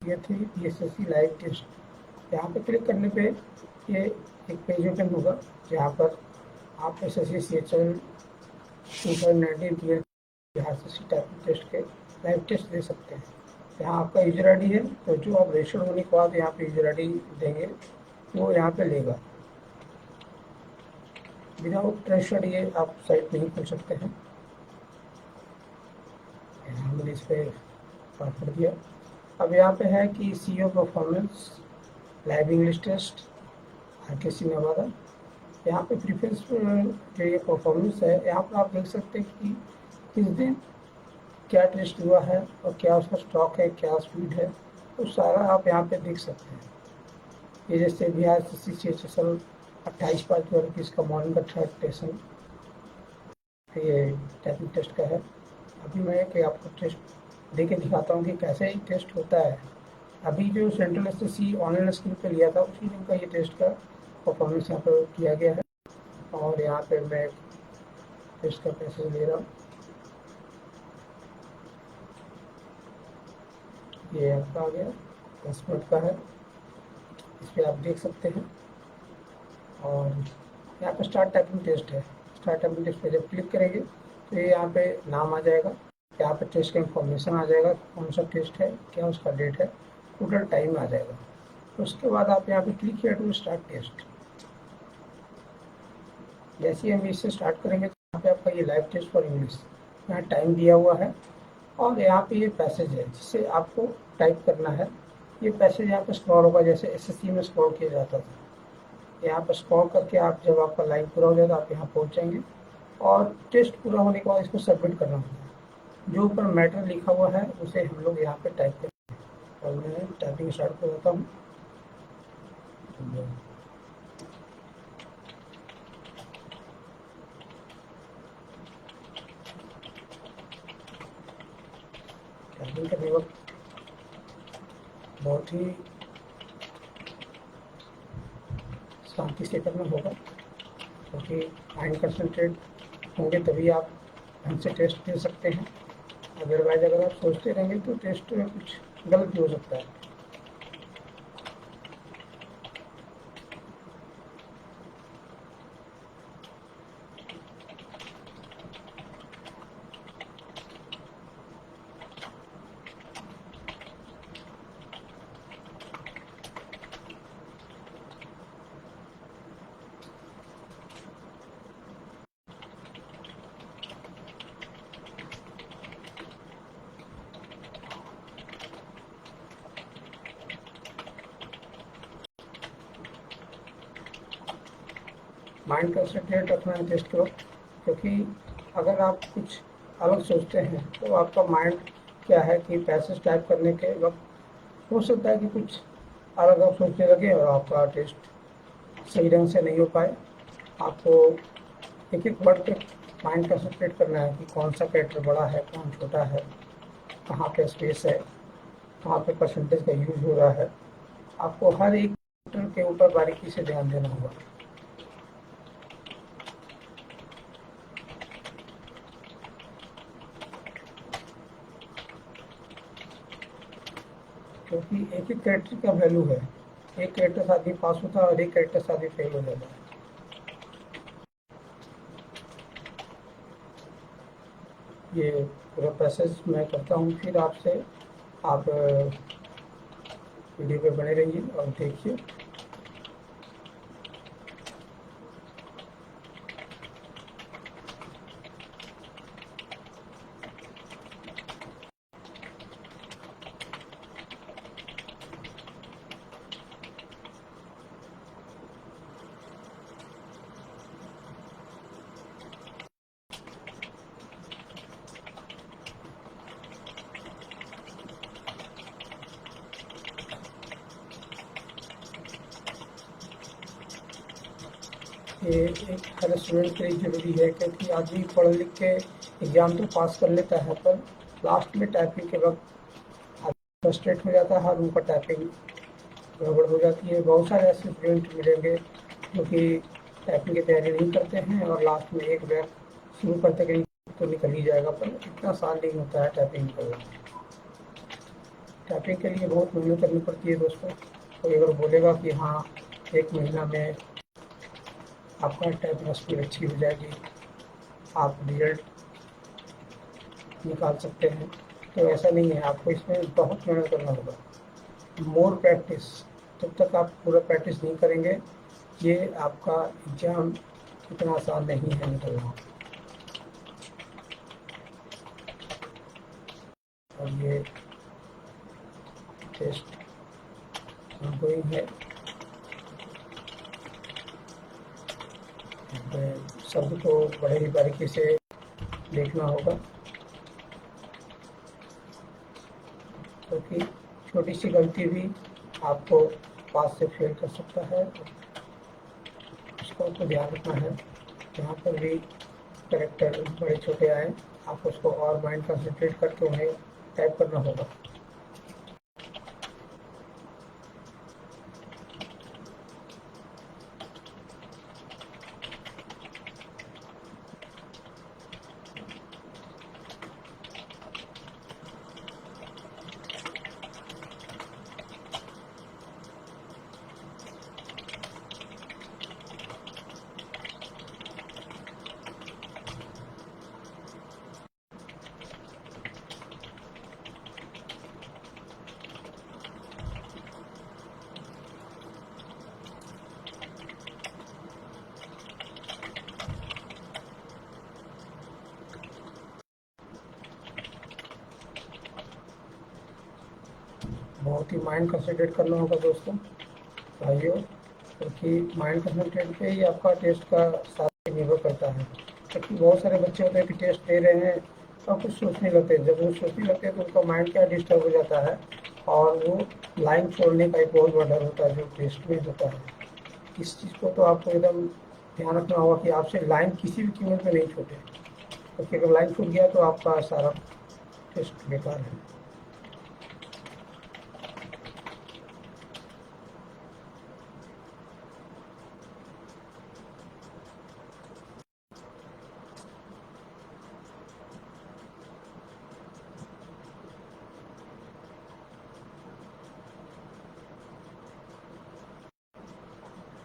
ये थी SSC live test. यहाँ पे क्लिक करने पे ये एक पेज ओपन होगा जहाँ पर आप SSC CH7 2019 twelfth Bihar SSC typing test के लाइव टेस्ट दे सकते हैं। यहाँ आपका यूजर ID है, तो जो आप रजिस्टर्ड होने के बाद यहाँ पे यूजर ID देंगे वो यहाँ पे लेगा। विदाउट रजिस्टर्ड ये आप साइट नहीं खोल सकते हैं। हमने इस पर कर दिया। अब यहाँ पे है कि CO performance live English test RKC Nawada. यहाँ पे प्रीफेस जो ये परफॉर्मेंस है, यहाँ पर आप देख सकते हैं कि किस दिन क्या टेस्ट हुआ है और क्या उसका स्टॉक है, क्या स्पीड है, तो सारा आप यहाँ पे देख सकते हैं। ये जैसे बिहार एसएससी CHSL 28/5 का मॉर्निंग का थर्ड सेशन ये टाइपिंग टेस्ट का है। अभी मैं कि आपको टेस्ट दे के दिखाता हूँ कि कैसे ही टेस्ट होता है। अभी जो सेंट्रल एसएससी ऑनलाइन स्क्रीन पे लिया था उसी दिन का ये टेस्ट का परफॉर्मेंस यहाँ पर किया गया है। और यहाँ पे मैं टेस्ट का पैसेज ले रहा हूँ। ये आपका आ गया, 10 मिनट का है, इस पर आप देख सकते हैं। और यहाँ पे स्टार्ट टाइपिंग टेस्ट है। स्टार्ट टाइपिंग टेस्ट पे जब क्लिक करेंगे तो ये यहाँ पे नाम आ जाएगा, यहाँ पे टेस्ट का इंफॉर्मेशन आ जाएगा, कौन सा टेस्ट है, क्या उसका डेट है, टोटल टाइम आ जाएगा। तो उसके बाद आप यहाँ पे क्लिक किया टू स्टार्ट टेस्ट। जैसे ही हम इससे स्टार्ट करेंगे तो यहाँ पे आपका ये लाइव टेस्ट फॉर इंग्लिश यहाँ टाइम दिया हुआ है और यहाँ पे ये पैसेज है जिससे आपको टाइप करना है। ये पैसेज यहाँ पे स्क्रॉल होगा जैसे एसएससी में स्क्रॉल किया जाता था। यहाँ पर स्क्रॉल करके आप जब आपका लाइव पूरा हो जाएगा आप यहाँ पहुँचेंगे और टेस्ट पूरा होने के बाद इसको सबमिट करना होगा। जो ऊपर मैटर लिखा हुआ है उसे हम लोग यहाँ पे टाइप करेंगे। और मैं टाइपिंग स्टार्ट कर देता हूँ। टाइपिंग करने वक्त बहुत ही शांति से करना होगा क्योंकि माइंड कंसंट्रेट होंगे तभी आप ढंग से टेस्ट दे सकते हैं। अदरवाइज अगर आप सोचते रहेंगे तो टेस्ट में कुछ गलत भी हो सकता है। माइंड कंसंट्रेट रखना है टेस्ट के वक्त, क्योंकि अगर आप कुछ अलग सोचते हैं तो आपका माइंड क्या है कि पैसेज टाइप करने के वक्त हो सकता है कि कुछ अलग आप सोचने लगे और आपका टेस्ट सही ढंग से नहीं हो पाए। आपको एक एक वर्ड पे माइंड कंसंट्रेट करना है कि कौन सा कैरेक्टर बड़ा है, कौन छोटा है, कहाँ पे स्पेस है, कहाँ पे परसेंटेज का यूज हो रहा है। आपको हर एक कैरेक्टर के ऊपर बारीकी से ध्यान देना होगा। क्योंकि एक एक कैरेक्टर का वैल्यू है, एक कैरेक्टर से आदमी पास होता है और एक कैरेक्टर से आदमी फेल हो जाता है। ये पूरा प्रोसेस मैं करता हूँ, फिर आपसे आप वीडियो पे बने रहिए और देखिए। ये एक हर स्टूडेंट के लिए ज़रूरी है क्योंकि आदमी पढ़ लिख के एग्ज़ाम तो पास कर लेता है पर लास्ट में टाइपिंग के वक्त फ्रस्ट्रेट हो जाता है और उनका टाइपिंग गड़बड़ हो जाती है। बहुत सारे ऐसे स्टूडेंट मिलेंगे जो कि टाइपिंग की तैयारी नहीं करते हैं और लास्ट में एक बैग शुरू करते कहीं तो निकल ही जाएगा, पर इतना आसान नहीं होता है टाइपिंग करना। टाइपिंग के लिए बहुत मेहनत करनी पड़ती है दोस्तों। कोई अगर बोलेगा कि हाँ 1 महीना में आपका टाइपिंग स्पीड अच्छी हो जाएगी, आप रिजल्ट निकाल सकते हैं, तो ऐसा नहीं है। आपको इसमें बहुत मेहनत करना होगा। मोर प्रैक्टिस, जब तक आप पूरा प्रैक्टिस नहीं करेंगे, ये आपका एग्ज़ाम इतना आसान नहीं है निकलना। और ये टेस्ट ऑनगोइंग है। शब्द को बड़े ही बारीकी से देखना होगा, क्योंकि छोटी सी गलती भी आपको पास से फेल कर सकता है। उसको आपको ध्यान रखना है। जहाँ पर भी कैरेक्टर बड़े छोटे आए, आप उसको और माइंड कंसंट्रेट करके उन्हें टाइप करना होगा। बहुत ही माइंड कंसंट्रेट करना होगा दोस्तों, भाइयों, क्योंकि माइंड कंसंट्रेट पे ही आपका टेस्ट का सारा निर्भर करता है। क्योंकि बहुत सारे बच्चे होते हैं कि टेस्ट दे रहे हैं और कुछ सोचने लगते हैं। जब वो सोचने लगते हैं तो उनका माइंड क्या डिस्टर्ब हो जाता है, और वो लाइन छोड़ने का एक बहुत बड़ा डर होता है जो टेस्ट में होता है। इस चीज़ को तो आपको एकदम ध्यान रखना होगा कि आपसे लाइन किसी भी कीमत में नहीं छूटे, क्योंकि अगर लाइन छूट गया तो आपका सारा टेस्ट बेकार है।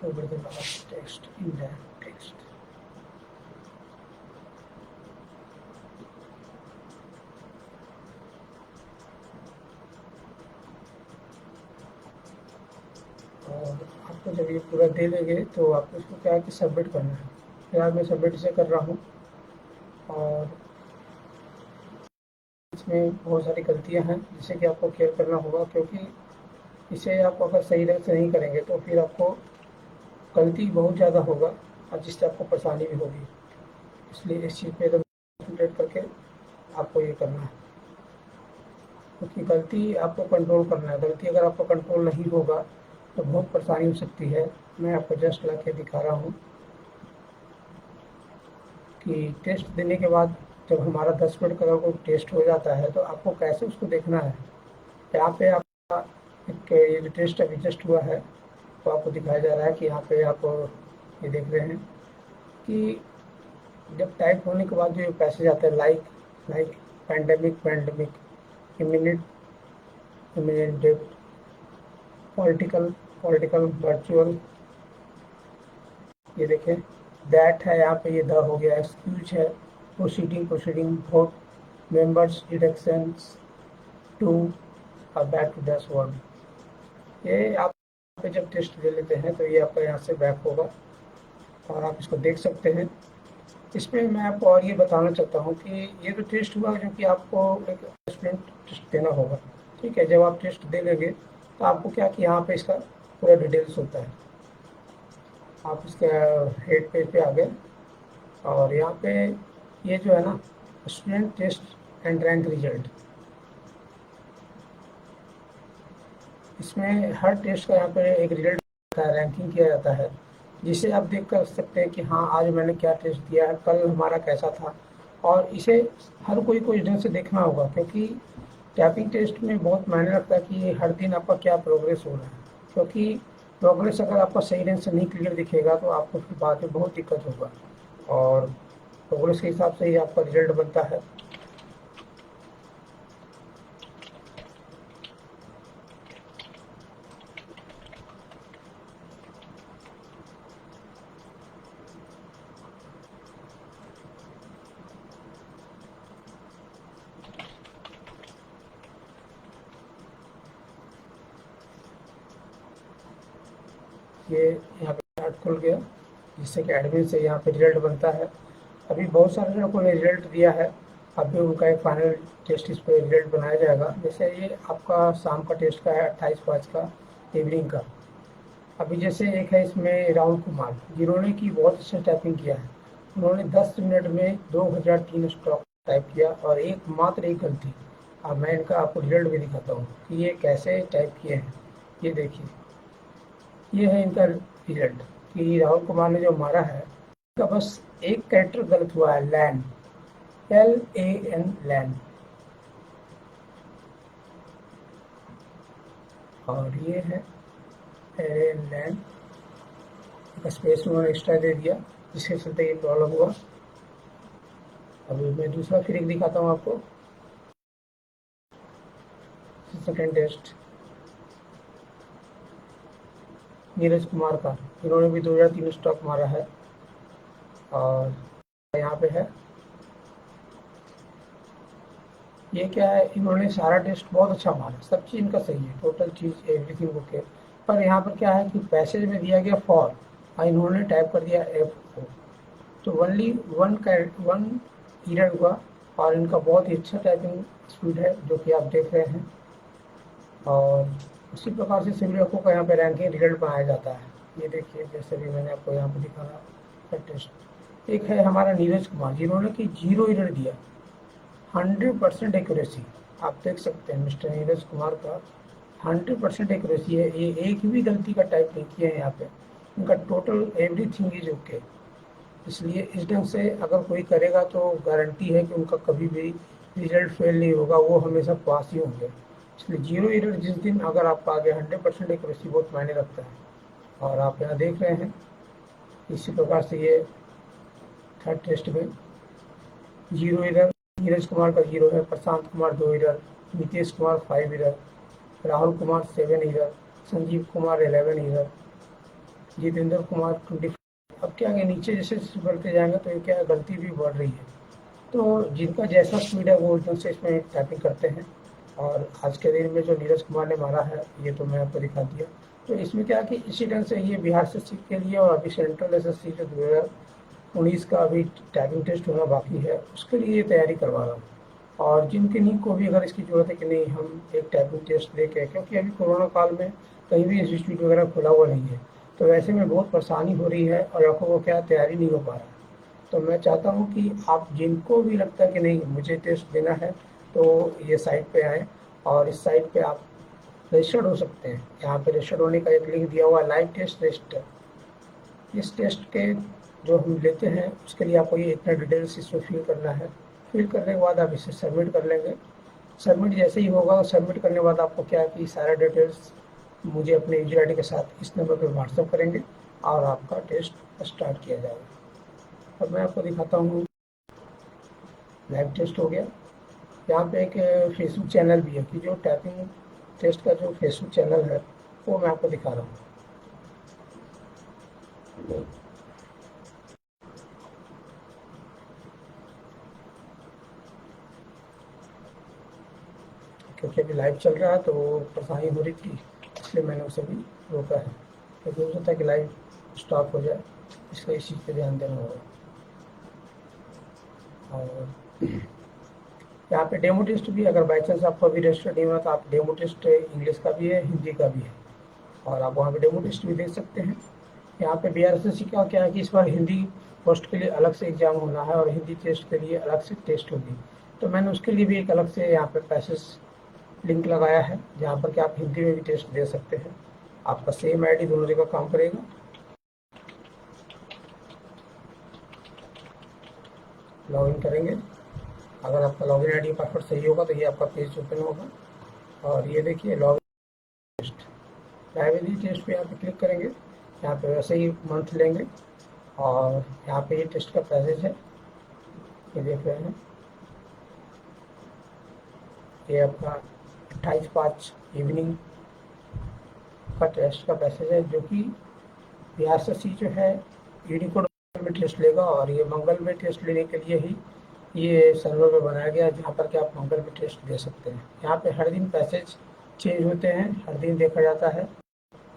Over the last text in that text. और आपको जब ये पूरा दे देंगे तो आपको इसको क्या है कि सबमिट करना है। फिलहाल मैं सबमिट इसे कर रहा हूँ, और इसमें बहुत सारी गलतियाँ हैं जिसे कि आपको केयर करना होगा, क्योंकि इसे आप अगर सही ढंग से नहीं करेंगे तो फिर आपको गलती बहुत ज़्यादा होगा और जिससे आपको परेशानी भी होगी। इसलिए इस चीज़ पे एकदम कंसंट्रेट करके आपको ये करना है, क्योंकि गलती आपको कंट्रोल करना है। गलती अगर आपको कंट्रोल नहीं होगा तो बहुत परेशानी हो सकती है। मैं आपको जस्ट ला के दिखा रहा हूँ कि टेस्ट देने के बाद जब हमारा 10 मिनट का कोई टेस्ट हो जाता है तो आपको कैसे उसको देखना है। यहाँ पे आपका एक ये जो टेस्ट अभी जस्ट हुआ है तो आपको दिखाया जा रहा है कि यहाँ पे आप ये देख रहे हैं कि जब टाइप होने के बाद जो पैसेज आता है, like pandemic, imminent death, political virtual, ये देखें दैट है, यहाँ पे ये द हो गया, एक्सक्यूज है, proceeding, vote, members, deductions, to, और बैक टू दस वर्ड। ये आप पे जब टेस्ट दे लेते हैं तो ये आपका यहाँ से बैक होगा और आप इसको देख सकते हैं। इसमें मैं आपको और ये बताना चाहता हूँ कि ये जो टेस्ट हुआ जो कि आपको एक स्टूडेंट टेस्ट देना होगा, ठीक है। जब आप टेस्ट दे लेंगे तो आपको क्या कि यहाँ पे इसका पूरा डिटेल्स होता है। आप इसका हेड पेज पे आ गए और यहाँ पे ये जो है ना student test and rank result, इसमें हर टेस्ट का यहाँ पे एक रिजल्ट का रैंकिंग किया जाता है, जिसे आप देख कर सकते हैं कि हाँ आज मैंने क्या टेस्ट दिया है, कल हमारा कैसा था। और इसे हर कोई को इस ढंग से देखना होगा, क्योंकि टाइपिंग टेस्ट में बहुत मायने रखता है कि हर दिन आपका क्या प्रोग्रेस हो रहा है। क्योंकि प्रोग्रेस अगर आपका सही ढंग से नहीं क्लियर दिखेगा तो आपको फिर बाद में बहुत दिक्कत होगा, और प्रोग्रेस के हिसाब से ही आपका रिजल्ट बनता है। ये यहाँ पे चार्ट खुल गया, जिससे कि एडमिन से यहाँ पे रिजल्ट बनता है। अभी बहुत सारे लड़कों ने रिजल्ट दिया है, अभी उनका एक फाइनल टेस्ट इस पर रिजल्ट बनाया जाएगा। जैसे ये आपका शाम का टेस्ट का है 28/5 का इवनिंग का। अभी जैसे एक है इसमें राहुल कुमार, जिन्होंने की बहुत अच्छा टाइपिंग किया है। उन्होंने 10 मिनट में 2003 स्टॉक टाइप किया और मात्र एक गलती। अब मैं इनका आपको रिजल्ट भी दिखाता हूँ कि ये कैसे टाइप किए हैं। ये देखिए, ये है इनका रिजल्ट कि राहुल कुमार ने जो मारा है, इसका बस एक कैरेक्टर गलत हुआ है, लैन, LAN, लैन। और ये है लैन, स्पेस उन्होंने एक्स्ट्रा दे दिया, जिसके चलते ये प्रॉब्लम हुआ। अभी मैं दूसरा फिर एक दिखाता हूँ आपको, सेकेंड टेस्ट नीरज कुमार का, इन्होंने भी 2003 स्टॉक मारा है। और यहाँ पे है, ये क्या है, इन्होंने सारा टेस्ट बहुत अच्छा मारा, सब चीज़ इनका सही है, टोटल चीज़ एवरीथिंग ओके। पर यहाँ पर क्या है कि पैसेज में दिया गया फॉर और इन्होंने टाइप कर दिया F4, तो ओनली वन एरर हुआ। और इनका बहुत ही अच्छा टाइपिंग स्पीड है, जो कि आप देख रहे हैं। और उसी प्रकार से सभी लड़कों का यहाँ पे रैंकिंग रिजल्ट बनाया जाता है। ये देखिए, जैसे भी मैंने आपको यहाँ पे दिखाया टेस्ट। एक है हमारा नीरज कुमार, जिन्होंने कि 0 एरर दिया, 100% एक्यूरेसी। आप देख सकते हैं मिस्टर नीरज कुमार का 100% एक्यूरेसी है। ये एक भी गलती का टाइप नहीं किया है यहाँ पे, इनका टोटल एवरीथिंग इज ओके। इसलिए इस ढंग से अगर कोई करेगा तो गारंटी है कि उनका कभी भी रिजल्ट फेल नहीं होगा, वो हमेशा पास ही होंगे। इसलिए 0 एरर जिस दिन अगर आपका आ गया, 100% एक्यूरेसी बहुत मायने रखता है। और आप यहाँ देख रहे हैं इसी प्रकार से ये थर्ड टेस्ट में 0 एरर, नीरज कुमार का 0 है, Prashant Kumar 2 error, Nitish Kumar 5 error, Rahul Kumar 7 error, Sanjeev Kumar 11 error, Jitendra Kumar 25। अब क्या है, नीचे जैसे बढ़ते जाएंगे तो ये क्या गलती भी बढ़ रही है। तो जिनका जैसा स्पीड है वो एकदम से इसमें टाइपिंग करते हैं। और आज के दिन में जो नीरज कुमार ने मारा है, ये तो मैं आपको दिखा दिया। तो इसमें क्या है कि इसी ढंग से ये बिहार SSC के लिए और अभी सेंट्रल SSC जो 2019 का अभी टाइपिंग टेस्ट होना बाकी है, उसके लिए ये तैयारी करवा रहा हूँ। और जिनके नहीं को भी अगर इसकी ज़रूरत है कि नहीं हम एक टाइपिंग टेस्ट दे के, क्योंकि अभी कोरोना काल में कहीं भी इंस्टीट्यूट वगैरह खुला हुआ नहीं है, तो वैसे में बहुत परेशानी हो रही है और लड़कों को क्या तैयारी नहीं हो पा रहा है। तो मैं चाहता हूँ कि आप जिनको भी लगता है कि नहीं मुझे टेस्ट देना है, तो ये साइट पे आएँ और इस साइट पे आप रजिस्टर्ड हो सकते हैं। यहाँ पे रजिस्टर्ड होने का एक लिंक दिया हुआ है, लाइव टेस्ट रजिस्टर। इस टेस्ट के जो हम लेते हैं उसके लिए आपको ये इतना डिटेल्स इसमें फिल करना है। फिल करने के बाद आप इसे सबमिट कर लेंगे। सबमिट जैसे ही होगा, सबमिट करने के बाद आपको क्या है कि सारा डिटेल्स मुझे अपने यूजर ID के साथ इस नंबर पर व्हाट्सअप करेंगे और आपका टेस्ट स्टार्ट किया जाएगा। अब मैं आपको दिखाता हूँ, लाइव टेस्ट हो गया। यहाँ पे एक फेसबुक चैनल भी है कि जो टाइपिंग टेस्ट का जो फेसबुक चैनल है वो मैं आपको दिखा रहा हूँ। क्योंकि अभी लाइव चल रहा है तो परेशानी हो रही थी, इसलिए मैंने उसे भी रोका है, क्योंकि हो सकता है कि लाइव स्टॉप हो जाए, इसलिए इस चीज़ पर ध्यान देना होगा। और यहाँ पे डेमो टेस्ट भी, अगर बाई चांस आपको अभी रजिस्टर नहीं हुआ तो आप डेमो टेस्ट इंग्लिश का भी है, हिंदी का भी है, और आप वहाँ पे डेमो टेस्ट भी देख सकते हैं। यहाँ पे BRSSC का क्या है कि इस बार हिंदी पोस्ट के लिए अलग से एग्ज़ाम होना है और हिंदी टेस्ट के लिए अलग से टेस्ट होगी, तो मैंने उसके लिए भी एक अलग से यहाँ पे पैसेज लिंक लगाया है, जहाँ पर कि आप हिंदी में भी टेस्ट दे सकते हैं। आपका सेम ID दोनों जगह काम करेगा। लॉगिन करेंगे, अगर आपका लॉगिन ID पासवर्ड सही होगा तो ये आपका पेज ओपन होगा। और ये देखिए लॉगिन टेस्ट, लाइब्रेरी टेस्ट पे यहाँ पे क्लिक करेंगे। यहाँ पे वैसे ही मंथ लेंगे और यहाँ पे ये टेस्ट का पैसेज है, ये देख रहे हैं, ये आपका 28/5 इवनिंग का टेस्ट का पैसेज है, जो कि BRSSC जो है यूनिकोड में टेस्ट लेगा। और ये मंगल में टेस्ट लेने के लिए ही ये सर्वर में बनाया गया है, जहाँ पर कि आप मंगल में टेस्ट दे सकते हैं। यहाँ पे हर दिन पैसेज चेंज होते हैं, हर दिन देखा जाता है।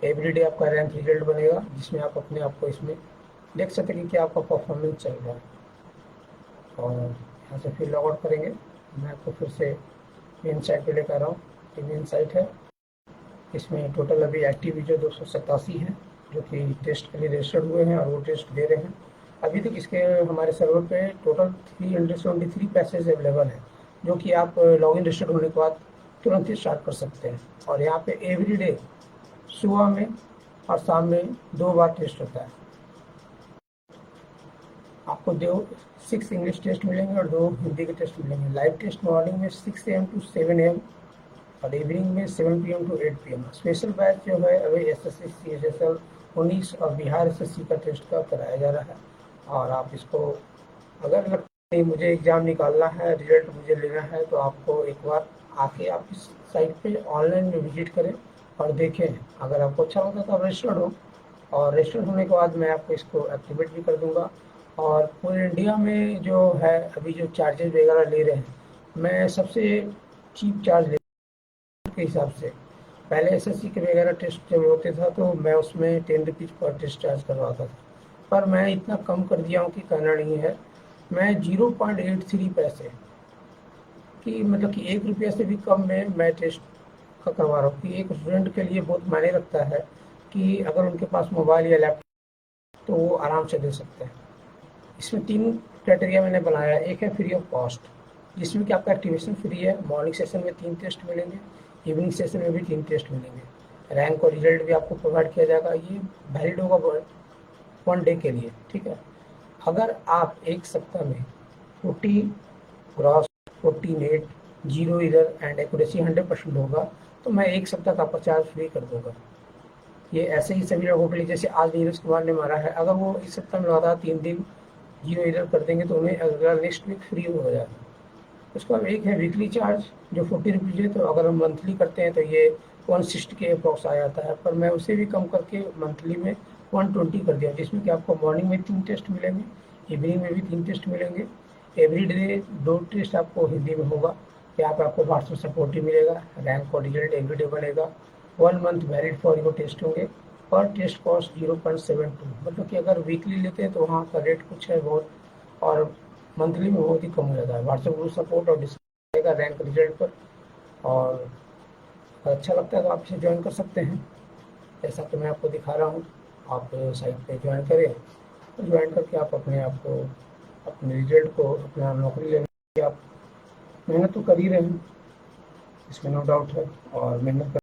एवरीडे आपका रैंक रिजल्ट बनेगा, जिसमें आप अपने आप को इसमें देख सकते हैं कि क्या आपका परफॉर्मेंस चल रहा है। और यहाँ से फिर लॉग आउट करेंगे। मैं आपको फिर से मेन साइट पे लेकर आ रहा हूँ। ये मेन साइट है, इसमें टोटल अभी एक्टिव यूजर 287 हैं जो कि टेस्ट के लिए रजिस्टर्ड हुए हैं और वो टेस्ट दे रहे हैं। अभी तक इसके हमारे सर्वर पे टोटल 373 पैसेज अवेलेबल हैं, जो कि आप लॉगिन रजिस्टर्ड होने के बाद तुरंत ही स्टार्ट कर सकते हैं। और यहाँ पे एवरीडे सुबह में और शाम में 2 बार टेस्ट होता है। आपको 6 इंग्लिश टेस्ट मिलेंगे और 2 हिंदी के टेस्ट मिलेंगे। लाइव टेस्ट मॉर्निंग में 6 AM to 7 AM और इवनिंग में 7 PM to 8 PM। Special batch जो है अभी SSC CHSL 19 और बिहार SSC का टेस्ट का कराया जा रहा है। और आप इसको अगर लगता है मुझे एग्ज़ाम निकालना है, रिजल्ट मुझे लेना है, तो आपको एक बार आके आप इस साइट पे ऑनलाइन में विजिट करें और देखें। अगर आपको अच्छा लगता है तो आप रजिस्टर्ड हो, और रजिस्टर्ड होने के बाद मैं आपको इसको एक्टिवेट भी कर दूंगा। और पूरे इंडिया में जो है अभी जो चार्जेस वगैरह ले रहे हैं, मैं सबसे चीप चार्ज ले के हिसाब से। पहले SSC के वगैरह टेस्ट जब होते था तो मैं उसमें 10 रुपीज़ पर टेस्ट चार्ज करवाता था, पर मैं इतना कम कर दिया हूँ कि कहना नहीं है। मैं 0.83 पैसे की, मतलब कि 1 रुपये से भी कम में मैं टेस्ट का करवा रहा हूँ। कि एक स्टूडेंट के लिए बहुत मायने रखता है कि अगर उनके पास मोबाइल या लैपटॉप तो वो आराम से दे सकते हैं। इसमें 3 क्राइटेरिया मैंने बनाया। एक है फ्री ऑफ कॉस्ट, जिसमें कि आपका एक्टिवेशन फ्री है। मॉर्निंग सेशन में 3 टेस्ट मिलेंगे, इवनिंग सेशन में भी 3 टेस्ट मिलेंगे। रैंक और रिजल्ट भी आपको प्रोवाइड किया जाएगा। ये वैलिड होगा 1 डे के लिए, ठीक है। अगर आप एक सप्ताह में 40 ग्रॉस, 40 नेट, 0 इधर एंड एक्यूरेसी 100% होगा तो मैं एक सप्ताह का आपका चार्ज फ्री कर दूंगा। ये ऐसे ही सभी लोगों के लिए, जैसे आज नीरज कुमार ने मारा है, अगर वो इस सप्ताह में लगातार 3 दिन 0 इधर कर देंगे तो उन्हें अगला नेक्स्ट वीक फ्री हो जाएगा। उसका एक है वीकली चार्ज जो 40 रुपीज़ है, तो अगर हम मंथली करते हैं तो ये 160 के अप्रॉक्स आ जाता है। पर मैं उसे भी कम करके मंथली में 120 कर दिया, जिसमें कि आपको मॉर्निंग में 3 टेस्ट मिलेंगे, इवनिंग में भी 3 टेस्ट मिलेंगे। एवरी डे 2 टेस्ट आपको हिंदी में होगा। यहाँ पे आपको व्हाट्सएप सपोर्ट भी मिलेगा। रैंक और रिजल्ट एवरी डे बनेगा। 1 month valid for your test होंगे। पर टेस्ट कॉस्ट 0.72, मतलब कि अगर वीकली लेते हैं तो वहाँ का रेट कुछ है बहुत, और मंथली में बहुत ही कम हो जाता है। व्हाट्सएप ग्रुप सपोर्ट और डिस्काउंट रहेगा रैंक रिजल्ट पर। और अच्छा लगता है तो आप इसे ज्वाइन कर सकते हैं। ऐसा तो मैं आपको दिखा रहा हूँ, आप साइट पे ज्वाइन करें। तो ज्वाइन करके आप अपने आप को, अपने रिजल्ट को, अपना नौकरी लेने की आप मेहनत तो कर ही रहे हैं, इसमें नो डाउट है। और मेहनत